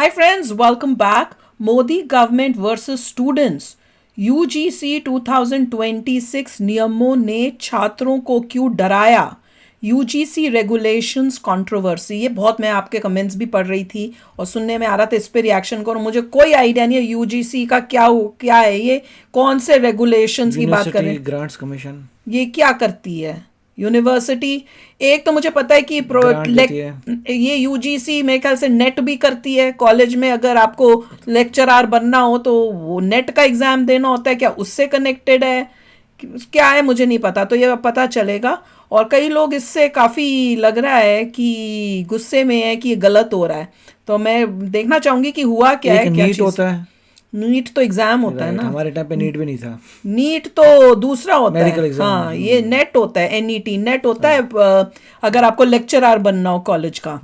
Hi friends, welcome back. Modi government versus students. UGC 2026 नियमों ने छात्रों को क्यों डराया? UGC regulations controversy. ये बहुत, मैं आपके कमेंट्स भी पढ़ रही थी और सुनने में आ रहा था, इस पे रिएक्शन करो। मुझे कोई आइडिया नहीं है यूजीसी का क्या है, ये कौन से रेगुलेशंस की बात कर रहे हैं? University grants commission. ये क्या करती है यूनिवर्सिटी? एक तो मुझे पता है कि ग्रांट देती है। ये यूजीसी मेरे ख्याल से नेट भी करती है। कॉलेज में अगर आपको लेक्चरर बनना हो तो वो नेट का एग्जाम देना होता है, क्या उससे कनेक्टेड है? क्या है मुझे नहीं पता, तो ये पता चलेगा। और कई लोग इससे काफ़ी लग रहा है कि गुस्से में है कि ये गलत हो रहा है, तो मैं देखना चाहूंगी कि हुआ क्या एक है, क्या नीट चीज़। होता है। नीट तो एग्जाम होता है राइट, ना। हमारे टाइम पे नीट भी नहीं था। नीट तो दूसरा होता है। Medical exam. हाँ, ये नेट होता है, एनईटी नेट होता है। अगर आपको लेक्चरर बनना हो कॉलेज का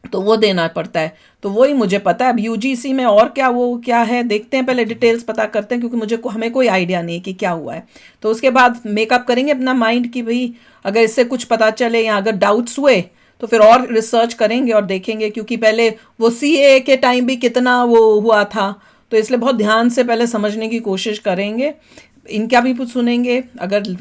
तो वो देना पड़ता है। तो वही मुझे पता है। अब यूजीसी में और क्या वो क्या है, देखते हैं, पहले डिटेल्स पता करते हैं, क्योंकि हमें कोई आइडिया नहीं कि क्या हुआ है। तो उसके बाद मेकअप करेंगे अपना माइंड कि भाई अगर इससे कुछ पता चले या अगर डाउट्स हुए तो फिर और रिसर्च करेंगे और देखेंगे, क्योंकि पहले वो सीए के टाइम भी कितना वो हुआ था, तो इसलिए बहुत ध्यान से पहले समझने की कोशिश करेंगे। इनका भी कुछ सुनेंगे, अगर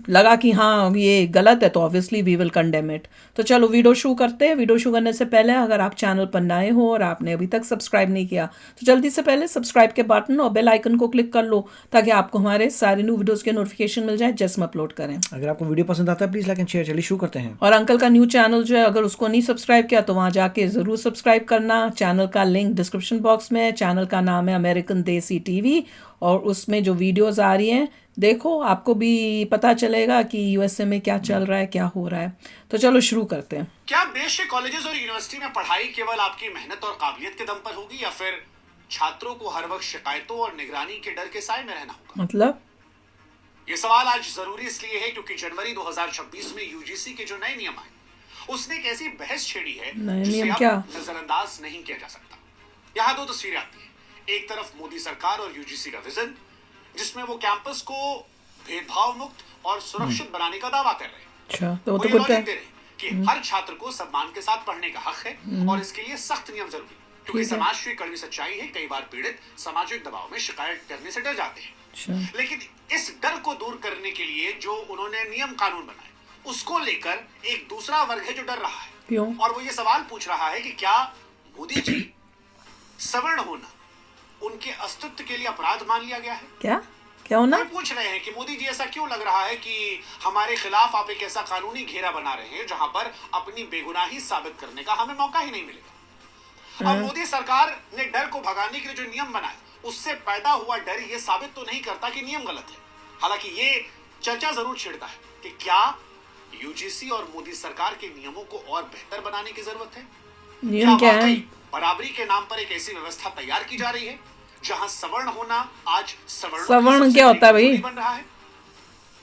लगा कि हाँ ये गलत है तो obviously we will condemn it. तो चलो वीडियो शुरू करते हैं। वीडियो शुरू करने से पहले अगर आप चैनल पर नए हो और आपने अभी तक सब्सक्राइब नहीं किया तो जल्दी से पहले सब्सक्राइब के बटन और बेल आइकन को क्लिक कर लो, ताकि आपको हमारे सारे न्यू वीडियोस के नोटिफिकेशन मिल जाए जैसे हम अपलोड करें। अगर आपको वीडियो पसंद आता है प्लीज लाइक एंड शेयर। चलिए शुरू करते हैं। और अंकल का न्यू चैनल जो है, अगर उसको नहीं सब्सक्राइब किया तो वहाँ जाके ज़रूर सब्सक्राइब करना। चैनल का लिंक डिस्क्रिप्शन बॉक्स में है। चैनल का नाम है अमेरिकन देसी टीवी, और उसमें जो वीडियोस आ रही हैं देखो, आपको भी पता चलेगा कि यूएसए में क्या चल रहा है, क्या हो रहा है। तो चलो शुरू करते हैं। क्या देश के कॉलेजेस और यूनिवर्सिटी में पढ़ाई केवल आपकी मेहनत और काबिलियत के दम पर होगी, या फिर छात्रों को हर वक्त शिकायतों और निगरानी के डर के साए में रहना होगा? मतलब ये सवाल आज जरूरी इसलिए है क्योंकि जनवरी 2026 में यूजीसी के जो नए नियम आए उसने एक ऐसी बहस छेड़ी है जिसे अब नजरअंदाज नहीं किया जा सकता। यहाँ दो तस्वीरें आती है। एक तरफ मोदी सरकार और यूजीसी का विजन, जिसमें वो कैंपस को भेदभाव मुक्त और सुरक्षित बनाने का दावा कर रहे हैं। अच्छा, तो वो ये लॉजिक दे रहे हैं कि हर छात्र को सम्मान के साथ पढ़ने का हक है और इसके लिए सख्त नियम जरूरी, क्योंकि समाज की कड़वी सच्चाई है, कई बार पीड़ित सामाजिक दबाव में शिकायत करने से डर जाते हैं। लेकिन इस डर को दूर करने के लिए जो उन्होंने नियम कानून बनाए, उसको लेकर एक दूसरा वर्ग है जो डर रहा है। क्यों? और वो ये सवाल पूछ रहा है कि क्या मोदी जी सवर्ण होना उनके अस्तित्व के लिए अपराध मान लिया गया है? क्या होना? वे पूछ रहे हैं कि मोदी जी, ऐसा क्यों लग रहा है कि हमारे खिलाफ आप एक ऐसा कानूनी घेरा बना रहे हैं जहां पर अपनी बेगुनाही साबित करने का हमें मौका ही नहीं मिलेगा। अब मोदी सरकार ने डर को भगाने के लिए जो नियम बनाए, उससे पैदा हुआ डर ये साबित तो नहीं करता कि नियम गलत है। हालांकि ये चर्चा जरूर छेड़ता है कि क्या यूजीसी और मोदी सरकार के नियमों को और बेहतर बनाने की जरूरत है। नियम क्या है? बराबरी के नाम पर एक ऐसी व्यवस्था तैयार की जा रही है जहां सवर्ण होना आज सवर्ण क्या होता है भाई? बन रहा है।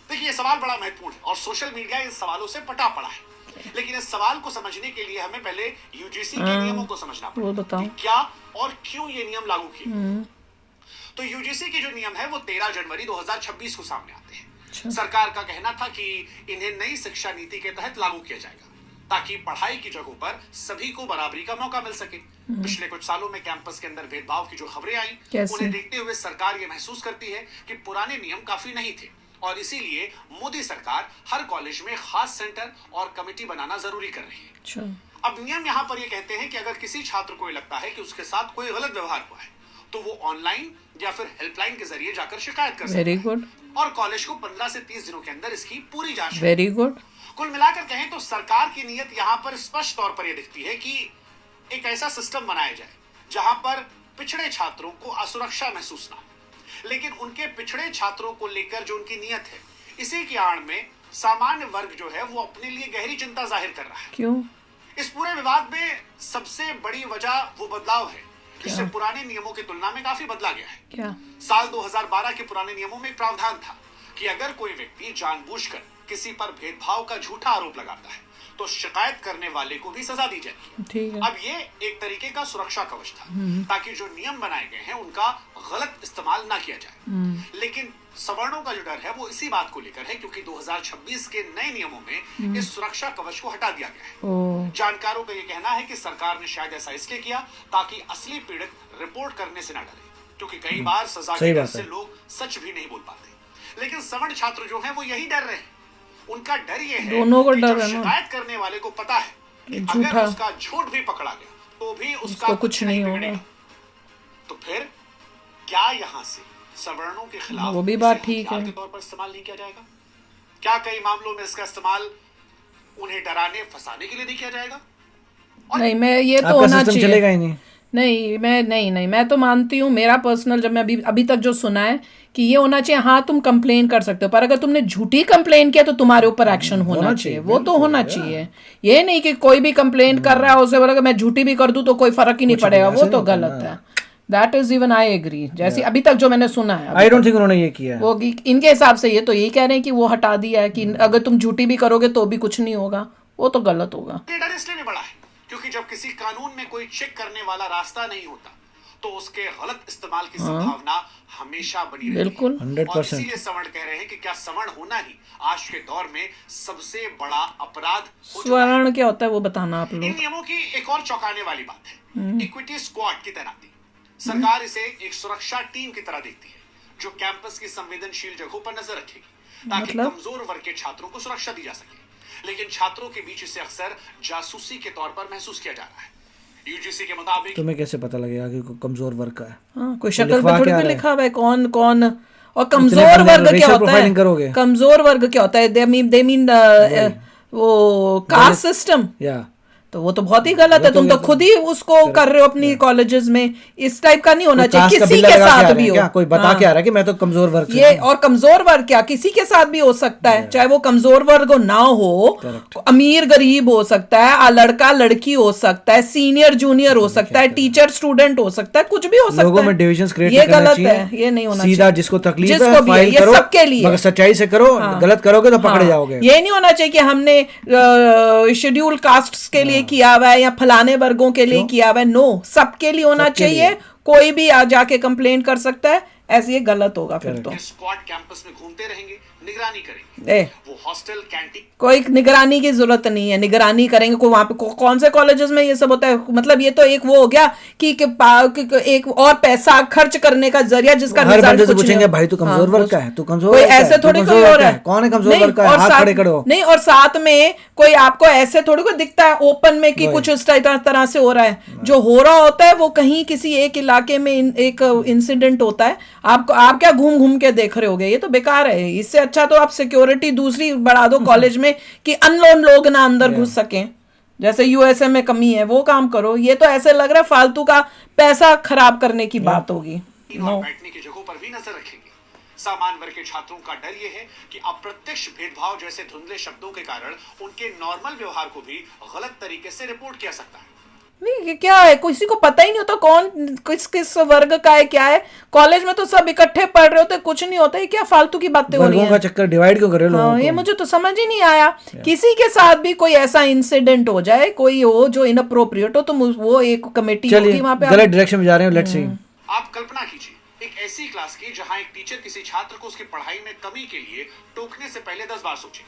देखिए, ये सवाल बड़ा महत्वपूर्ण है और सोशल मीडिया इन सवालों से पटा पड़ा है। लेकिन इस सवाल को समझने के लिए हमें पहले यूजीसी के नियमों को समझना पड़ेगा कि क्या और क्यों ये नियम लागू किए। तो यूजीसी के जो नियम है वो 13 जनवरी 2026 को सामने आते हैं। सरकार का कहना था कि इन्हें नई शिक्षा नीति के तहत लागू किया जाएगा ताकि पढ़ाई की जगहों पर सभी को बराबरी का मौका मिल सके। पिछले कुछ सालों में कैंपस के अंदर भेदभाव की जो खबरें आई, उन्हें देखते हुए सरकार ये महसूस करती है कि पुराने नियम काफी नहीं थे, और इसीलिए मोदी सरकार हर कॉलेज में खास सेंटर और कमेटी बनाना जरूरी कर रही है। अब नियम यहाँ पर ये कहते हैं कि अगर किसी छात्र को लगता है कि उसके साथ कोई गलत व्यवहार हुआ है तो वो ऑनलाइन या फिर हेल्पलाइन के जरिए जाकर शिकायत कर सकता है। Very good. और कॉलेज को 15 से 30 दिनों के अंदर इसकी पूरी जांच। Very good. कुल मिलाकर कहें तो सरकार की नीयत यहाँ पर स्पष्ट तौर पर यह दिखती है कि एक ऐसा सिस्टम बनाया जाए जहां पर पिछड़े छात्रों को असुरक्षा महसूस ना हो। लेकिन उनके पिछड़े छात्रों को लेकर जो उनकी नीयत है, इसी की आड़ में सामान्य वर्ग जो है वो अपने लिए गहरी चिंता जाहिर कर रहा है। क्यों? इस पूरे विवाद में सबसे बड़ी वजह वो बदलाव है जिससे पुराने नियमों की तुलना में काफी बदला गया है। साल 2012 के पुराने नियमों में एक प्रावधान था कि अगर कोई व्यक्ति जानबूझकर किसी पर भेदभाव का झूठा आरोप लगाता है तो शिकायत करने वाले को भी सजा दी जाएगी। ठीक है। अब ये एक तरीके का सुरक्षा कवच था ताकि जो नियम बनाए गए हैं उनका गलत इस्तेमाल ना किया जाए। लेकिन सवर्णों का जो डर है वो इसी बात को लेकर है क्योंकि 2026 के नए नियमों में इस सुरक्षा कवच को हटा दिया गया है। जानकारों का ये कहना है कि सरकार ने शायद ऐसा इसलिए किया ताकि असली पीड़ित रिपोर्ट करने से ना डरे, क्योंकि कई बार सजा के डर से लोग सच भी नहीं बोल पाते। लेकिन सवर्ण छात्र जो हैं वो यही डर रहे हैं। उनका डर ये है दोनों को कि डर जब है ना, शिकायत करने वाले को पता है कि झूठा, अगर उसका झूठ भी पकड़ा गया तो भी उसका कुछ नहीं होगा, बिगड़ेगा। तो फिर क्या यहाँ से सवर्णों के खिलाफ वो भी बात इसे ठीक हथियार है। के तौर पर इस्तेमाल नहीं किया जाएगा? क्या कई मामलों में इसका इस्तेमाल उन्हें डराने फंसाने के लिए नहीं किया जाएगा? नहीं, मैं ये तो आपका होना सिस्टम चाहिए। चलेगा ही नहीं। नहीं, मैं तो मानती हूँ, मेरा पर्सनल, जब मैं अभी तक जो सुना है कि ये होना चाहिए, हाँ तुम कंप्लेन कर सकते हो, पर अगर तुमने झूठी कंप्लेन किया तो तुम्हारे ऊपर एक्शन होना चाहिए। वो तो होना चाहिए। ये नहीं कि कोई भी कंप्लेन कर रहा है उसे बोला मैं झूठी भी कर दूं तो कोई फर्क ही नहीं पड़ेगा, वो तो गलत है। That is even I agree. जैसे अभी तक जो मैंने सुना है, आई डोंट थिंक उन्होंने ये किया है। वो इनके हिसाब से ये तो यही कह रहे हैं कि वो हटा दिया है कि अगर तुम झूठी भी करोगे तो भी कुछ नहीं होगा, वो तो गलत होगा। ये डर इसलिए भी बड़ा है क्योंकि जब किसी कानून में कोई चेक करने वाला रास्ता नहीं होता तो उसके गलत इस्तेमाल की संभावना हमेशा बनी रहती है। बिल्कुल, 100%। और इसीलिए सवर्ण कह रहे हैं कि क्या सवर्ण होना ही आज के दौर में सबसे बड़ा अपराध हो चुका है। स्वर्ण क्या होता है वो बताना आप इन लोग। नियमों की एक और चौंकाने वाली बात है इक्विटी स्क्वाड की तैनाती। सरकार इसे एक सुरक्षा टीम की तरह देखती है जो कैंपस की संवेदनशील जगहों पर नजर रखेगी ताकि मतलब? कमजोर वर्ग के छात्रों को सुरक्षा दी जा सके। लेकिन छात्रों के बीच इसे अक्सर जासूसी के तौर पर महसूस किया जा रहा है। यूजीसी के मुताबिक तुम्हें कैसे पता लगेगा कि कोई कमजोर वर्ग का है? हाँ, कोई शक्ल पे लिखवा थोड़ी क्या कोई रहा है? लिखा हुआ है कौन कौन। और कमजोर बंदे वर्ग क्या racial होता profiling करोगे? है? कमजोर वर्ग क्या होता है? दे मीन वो कास्ट सिस्टम। या तो वो तो बहुत ही गलत है। तुम तो खुद ही उसको कर रहे हो अपनी कॉलेजेस में। इस टाइप का नहीं होना चाहिए। कास्ट का किसी बिल्ला के लगा के आ साथ रहे भी हैं हो। क्या? कोई बता के आ रहा है कि मैं तो कमजोर वर्ग से ये हूं। और कमजोर वर्ग क्या किसी के साथ भी हो सकता है, चाहे वो कमजोर वर्ग हो ना हो, अमीर गरीब हो सकता है, लड़का लड़की हो सकता है, सीनियर जूनियर हो सकता है, टीचर स्टूडेंट हो सकता है, कुछ भी हो सकता है। लोगों में डिविजन्स क्रिएट ये नहीं करना गलत चाहिए। है, ये नहीं होना सीधा चाहिए। जिसको तकलीफ जिसको है भी फाइल ये करो, सबके लिए मगर सच्चाई से करो। गलत करोगे तो पकड़े हाँ, जाओगे। ये नहीं होना चाहिए कि हमने शेड्यूल कास्ट्स के लिए किया हुआ है या फलाने वर्गों के लिए किया हुआ है। नो, सबके लिए होना सबके चाहिए। लिए। कोई भी आ जाके कंप्लेंट कर सकता है, ऐसे ये गलत होगा फिर तो। स्क्वाड कैंपस में घूमते रहेंगे, निगरानी करेंगे। वो हॉस्टल कैंटीन कोई निगरानी की जरूरत नहीं है। निगरानी करेंगे कोई वहां पे कौन से कॉलेजेस में ये सब होता है? मतलब ये तो एक वो हो गया कि एक और पैसा खर्च करने का जरिया जिसका हर रिजल्ट बंदे से कुछ नहीं पूछेंगे हो। भाई तू कमजोर वर्ग का है, तू कमजोर कोई वर्ग का है, ऐसे तू थोड़ी कमजोर कोई वर्ग हो का रहा है। है। कौन है कमजोर नहीं, वर्ग का है? और हाथ साथ- खड़े करो। नहीं, और साथ में कोई आपको ऐसे थोड़ी कोई दिखता है ओपन में कि कुछ इस तरह से हो रहा है। जो हो रहा होता है वो कहीं किसी एक इलाके में एक इंसिडेंट होता है। आप क्या घूम घूम के देख रहे होगे? ये तो बेकार है। इससे अच्छा तो आप सिक्योरिटी दूसरी बढ़ा दो कॉलेज में कि अननोन लोग ना अंदर घुस सकें। जैसे यूएसए में कमी है, वो काम करो। ये तो ऐसे लग रहा है फालतू का पैसा खराब करने की बात होगी। और बैठने की जगहों पर भी नजर रखेंगे। सामान्य वर्ग के छात्रों का डर यह है कि अप्रत्यक्ष भेदभाव जैसे धुंधले शब्दों के कारण उनके नॉर्मल व्यवहार को भी गलत तरीके से रिपोर्ट किया सकता है। नहीं, ये क्या है? किसी को पता ही नहीं होता कौन किस वर्ग का है, क्या है। कॉलेज में तो सब इकट्ठे पढ़ रहे होते, कुछ नहीं होता। ये क्या फालतू की बातें हो रही वर्गों का हैं? चक्कर डिवाइड क्यों कर रहे हो लोगों हाँ, ये को? मुझे तो समझ ही नहीं आया। किसी के साथ भी कोई ऐसा इंसिडेंट हो जाए, कोई हो जो इनअप्रोप्रिएट हो, तो वो एक कमेटी होगी चलिए वहां पे। गलत डायरेक्शन में जा रहे हो। Let's see. आप कल्पना कीजिए एक ऐसी क्लास की जहां एक टीचर किसी छात्र को उसकी पढ़ाई में कमी के लिए टोकने से पहले 10 बार सोचे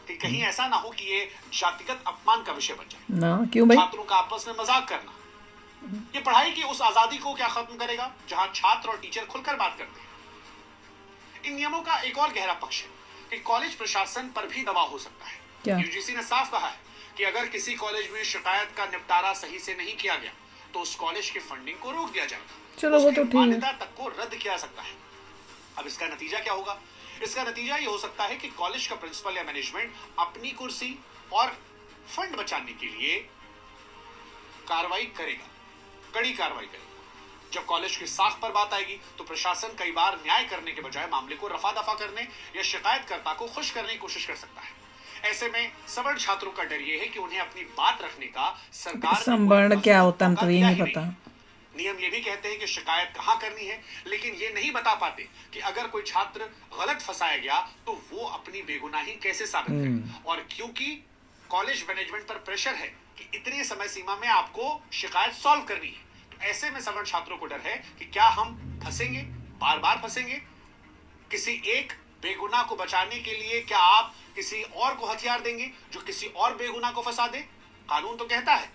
कि कहीं ऐसा ना हो कि ये जातिगत अपमान का विषय बन जाए। ना क्यों भाई? छात्रों का आपस में मजाक करना ये पढ़ाई की उस आजादी को क्या खत्म करेगा जहां छात्र और टीचर खुलकर बात करते हैं। इन नियमों का एक और गहरा पक्ष है कि कॉलेज प्रशासन पर भी दबाव हो सकता क्या? है। यूजीसी ने साफ कहा है कि अगर किसी कॉलेज में शिकायत का निपटारा सही से नहीं किया गया तो उस कॉलेज की फंडिंग को रोक दिया जाएगा। चलो, वो उसकी तो ठीक है। मान्यता तक को रद्द किया जा सकता है। अब इसका नतीजा क्या होगा? इसका नतीजा ये हो सकता है कि कॉलेज का प्रिंसिपल या मैनेजमेंट अपनी कुर्सी और फंड बचाने के लिए कार्रवाई करेगा, कड़ी कार्रवाई करेगा। जब कॉलेज की साख पर बात आएगी तो प्रशासन कई बार न्याय करने के बजाय मामले को रफा दफा करने या शिकायतकर्ता को खुश करने की कोशिश कर सकता है। ऐसे में सवर्ण छात्रों का डर यह है कि उन्हें अपनी बात रखने का सरकार ने कोई संवर्ण क्या होता है, मौका हमको ये दिया नहीं ही पता। नियम ये भी कहते हैं कि शिकायत कहां करनी है, लेकिन ये नहीं बता पाते कि अगर कोई छात्र गलत फंसाया गया तो वो अपनी बेगुनाही कैसे साबित करे। और क्योंकि कॉलेज मैनेजमेंट पर प्रेशर है कि इतनी समय सीमा में आपको शिकायत सॉल्व करनी है, तो ऐसे में सवर्ण छात्रों को डर है कि क्या हम फंसेंगे, बार बार फंसेंगे। किसी एक बेगुनाह को बचाने के लिए क्या आप किसी और को हथियार देंगे जो किसी और बेगुनाह को फंसा दे? कानून तो कहता है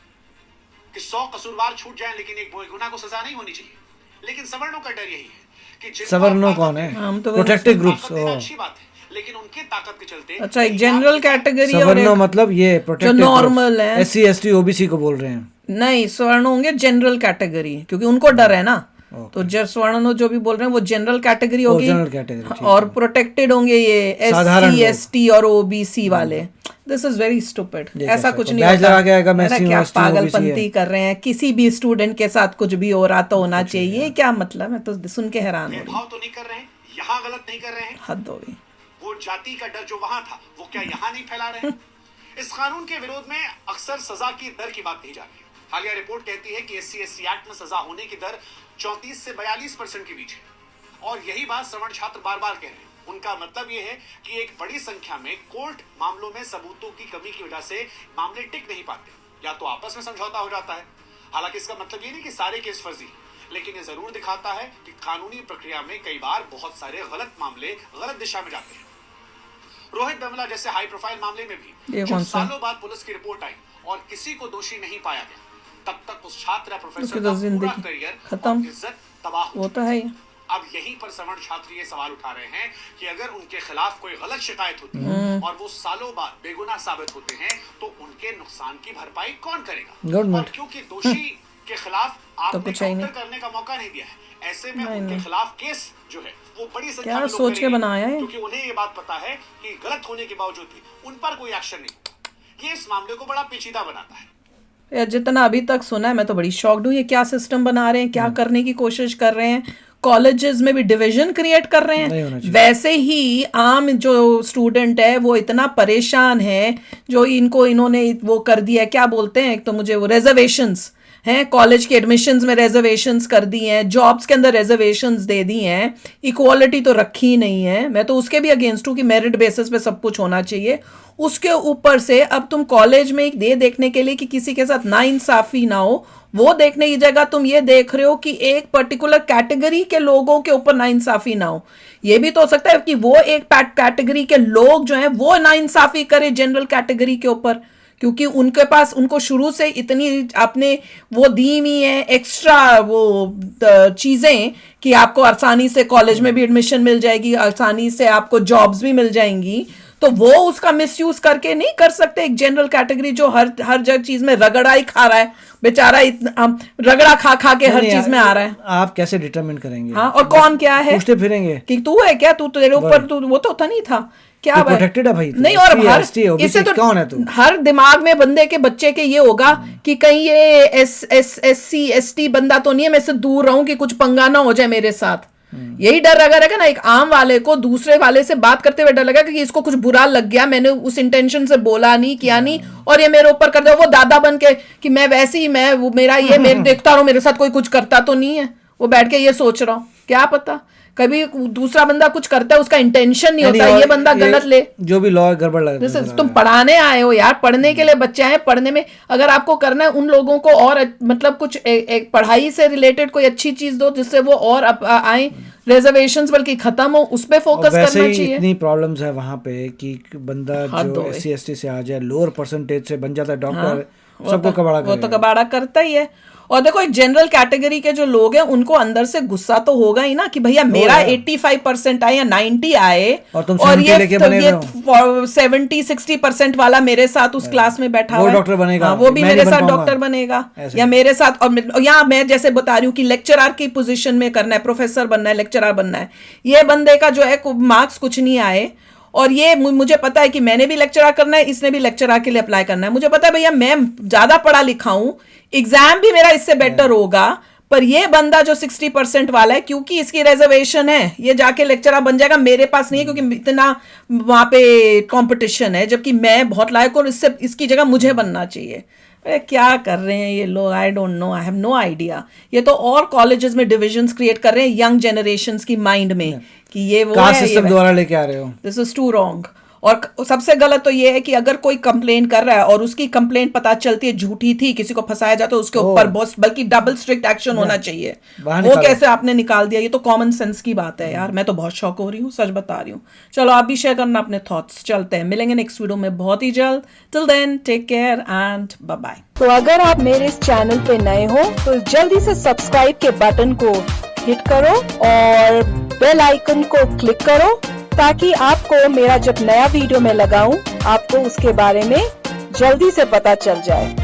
कि 100 कसूरवार छूट जाएं, लेकिन एक बेगुनाह को सजा नहीं होनी चाहिए। लेकिन सवर्णों का डर यही है कि जिनको सवर्णों आप कौन है? हम तो प्रोटेक्टेड ग्रुप्स। ताकत देना अच्छी बात है, लेकिन उनकी ताकत के चलते अच्छा, एक जनरल कैटेगरी और सवर्णों एक मतलब ये प्रोटेक्टेड नॉर्मल है। SC ST OBC को बोल रहे हैं। नहीं, स्वर्ण होंगे जनरल कैटेगरी, क्योंकि उनको डर है ना। तो जो स्वर्ण जो भी बोल रहे हैं वो जनरल कैटेगरी होगी, जनरल कैटेगरी, ठीक और प्रोटेक्टेड होंगे ये साधारण SC लोग। ST और OBC वाले। This is very stupid. ऐसा कुछ नहीं बैच होता। लगा के आएगा, मैं है ना, SC क्या ST OBC पागलपंती है। कर रहे हैं। किसी भी स्टूडेंट के साथ कुछ भी हो रहा तो होना चाहिए, क्या मतलब? मैं तो सुन के हैरान हो रही हूँ। भेदभाव तो नहीं कर रहे हैं, यहाँ गलत नहीं कर रहे हैं। हद हो गई। वो जाति का डर जो वहां था वो क्या यहाँ नहीं फैला रहे हैं? इस कानून के विरोध में अक्सर सजा की दर की बात कही जाती है। हालिया रिपोर्ट कहती है कि SC ST एक्ट में सजा होने की दर 34 से 42% के बीच है, और यही बात सवर्ण छात्र बार बार कह रहे हैं। उनका मतलब यह है कि एक बड़ी संख्या में कोर्ट मामलों में सबूतों की कमी की वजह से मामले टिक नहीं पाते, या तो आपस में समझौता हो जाता है। हालांकि इसका मतलब ये नहीं कि सारे केस फर्जी हैं, लेकिन ये जरूर दिखाता है कि कानूनी प्रक्रिया में कई बार बहुत सारे गलत मामले गलत दिशा में जाते हैं। रोहित वेमुला जैसे हाई प्रोफाइल मामले में भी ये जब कौन सा? सालों बाद पुलिस की रिपोर्ट आई और किसी को दोषी नहीं पाया गया, तब तक उस छात्र या प्रोफेसर उसकी का तो पूरा जिंदगी करियर खत्म। और इज्जत तबाह हो वो चुकी तो है ही। अब यहीं पर सवर्ण छात्र ये सवाल उठा रहे हैं कि अगर उनके खिलाफ कोई गलत शिकायत होती है और वो सालों बाद बेगुनाह साबित होते हैं, तो उनके नुकसान की भरपाई कौन करेगा? गवर्नमेंट। और क्योंकि दोषी के खिलाफ आपने कुछ है ही काउंटर करने का मौका नहीं दिया है, ऐसे में उनके खिलाफ केस जो है वो बड़ी संख्या क्या में लोग सोच के करेंगे, बनाया है? क्योंकि उन्हें ये बात पता है कि गलत होने के बावजूद भी उन पर कोई एक्शन नहीं। ये इस मामले को बड़ा पेचीदा बनाता है। यार, जितना अभी तक सुना है मैं तो बड़ी शॉक्ड हूँ। ये क्या सिस्टम बना रहे हैं, क्या करने की कोशिश कर रहे हैं? कॉलेजेस में भी डिवीजन क्रिएट कर रहे नहीं हैं। होना चाहिए। वैसे ही आम जो स्टूडेंट है वो इतना परेशान है, जो इन्होंने वो कर दिया है, क्या बोलते हैं, एक तो मुझे वो रिजर्वेशंस हैं, कॉलेज के एडमिशन्स में रिजर्वेशंस कर दी हैं, जॉब्स के अंदर रिजर्वेशंस दे दी हैं, इक्वालिटी तो रखी ही नहीं है। मैं तो उसके भी अगेंस्ट हूँ कि मेरिट बेसिस पे सब कुछ होना चाहिए। उसके ऊपर से अब तुम कॉलेज में एक दे देखने के लिए कि किसी के साथ नाइंसाफी ना हो, वो देखने की जगह तुम ये देख रहे हो कि एक पर्टिकुलर कैटेगरी के लोगों के ऊपर नाइंसाफी ना हो। ये भी तो हो सकता है कि वो एक कैटेगरी के लोग जो हैं वो नाइंसाफी करे जनरल कैटेगरी के ऊपर, क्योंकि उनके पास उनको शुरू से इतनी आपने वो दी हुई है एक्स्ट्रा वो चीज़ें कि आपको आसानी से कॉलेज में भी एडमिशन मिल जाएगी, आसानी से आपको जॉब्स भी मिल जाएंगी, तो वो उसका मिसयूज करके नहीं कर सकते। एक जनरल कैटेगरी जो हर जगह चीज में रगड़ा ही खा रहा है बेचारा, रगड़ा खा खा के हर नहीं, चीज में आ रहा है। आप कैसे डिटरमिन करेंगे? हाँ, और कौन क्या है पूछते फिरेंगे कि तू है क्या, तू तेरे ऊपर तू वो तो होता नहीं था क्या भाई? प्रोटेक्टेड है भाई तू, नहीं, और SC, हर ST, OBC, इससे तो कौन है तू? हर दिमाग में बंदे के बच्चे के ये होगा कि कहीं ये SC ST बंदा तो नहीं है, मैं इससे दूर रहूं कि कुछ पंगा ना हो जाए मेरे साथ। यही डर अगर है ना, एक आम वाले को दूसरे वाले से बात करते हुए डर लगा कि इसको कुछ बुरा लग गया, मैंने उस इंटेंशन से बोला नहीं, किया नहीं, और ये मेरे ऊपर कर दे, वो दादा बन के कि मैं वैसे ही मैं वो मेरा ये मेरे देखता रहो, मेरे साथ कोई कुछ करता तो नहीं है, वो बैठ के ये सोच रहा हूँ। क्या पता कभी दूसरा बंदा कुछ करता है, उसका इंटेंशन नहीं होता, ये बंदा गलत ले। जो भी लॉ गड़बड़ लग रहा है। तुम पढ़ाने आए हो यार, पढ़ने के लिए बच्चे आए, पढ़ने में अगर आपको करना है उन लोगों को और मतलब कुछ एक पढ़ाई से रिलेटेड कोई अच्छी चीज दो जिससे वो और आए, रिजर्वेशंस बल्कि खत्म हो, उस पे फोकस करना चाहिए। इतनी प्रॉब्लम्स है वहां पे कि बंदा जो SC ST से आ जाए, लोअर परसेंटेज से बन जाता है डॉक्टर, सबको कबाड़ा वो तो कबाड़ा करता ही है। और देखो एक जनरल कैटेगरी के जो लोग हैं उनको अंदर से गुस्सा तो होगा ही ना कि भैया मेरा 85% आए या 90 आए और तुम और 70 लेके बने ये 70-60% वाला मेरे साथ उस क्लास में बैठा हुआ है, डॉक्टर बनेगा, वो भी मैं मेरे नहीं बन साथ पाऊंगा। डॉक्टर बनेगा, या मेरे साथ, और यहाँ मैं जैसे बता रही हूँ कि लेक्चरर की पोजीशन में करना है, प्रोफेसर बनना है, लेक्चरर बनना है, ये बंदे का जो है मार्क्स कुछ नहीं आए, और ये मुझे पता है कि मैंने भी लेक्चरर करना है, इसने भी लेक्चरर के लिए अप्लाई करना है, मुझे पता है भैया मैं ज्यादा पढ़ा लिखा हूं, एग्जाम भी मेरा इससे बेटर होगा, पर ये बंदा जो 60% वाला है, क्योंकि इसकी रिजर्वेशन है, ये जाके लेक्चरर बन जाएगा, मेरे पास नहीं है क्योंकि इतना वहां पे कंपटीशन है, जबकि मैं बहुत लायक और इससे इसकी जगह मुझे बनना चाहिए। अरे क्या कर रहे हैं ये लोग, I don't know, I have no idea. ये तो और कॉलेजेस में डिविजन्स क्रिएट कर रहे हैं यंग जनरेशंस की माइंड में कि ये वो कास्ट है, सिस्टम द्वारा लेके आ रहे हो। This is too wrong. और सबसे गलत तो ये है कि अगर कोई कंप्लेन कर रहा है और उसकी कंप्लेंट पता चलती है झूठी थी, किसी को फंसाया जाता है, उसके ऊपर बहुत बल्कि डबल स्ट्रिक्ट एक्शन होना चाहिए। वो कैसे आपने निकाल दिया, ये तो कॉमन सेंस की बात है यार। मैं तो बहुत शॉक हो रही हूँ, सच बता रही हूँ। चलो आप भी शेयर करना अपने थॉट्स। चलते हैं, मिलेंगे नेक्स्ट वीडियो में बहुत ही जल्द। Till then take care and bye bye. तो अगर आप मेरे इस चैनल पे नए हो तो जल्दी से सब्सक्राइब के बटन को हिट करो और बेल आइकन को क्लिक करो, ताकि आपको मेरा जब नया वीडियो मैं लगाऊं आपको उसके बारे में जल्दी से पता चल जाए।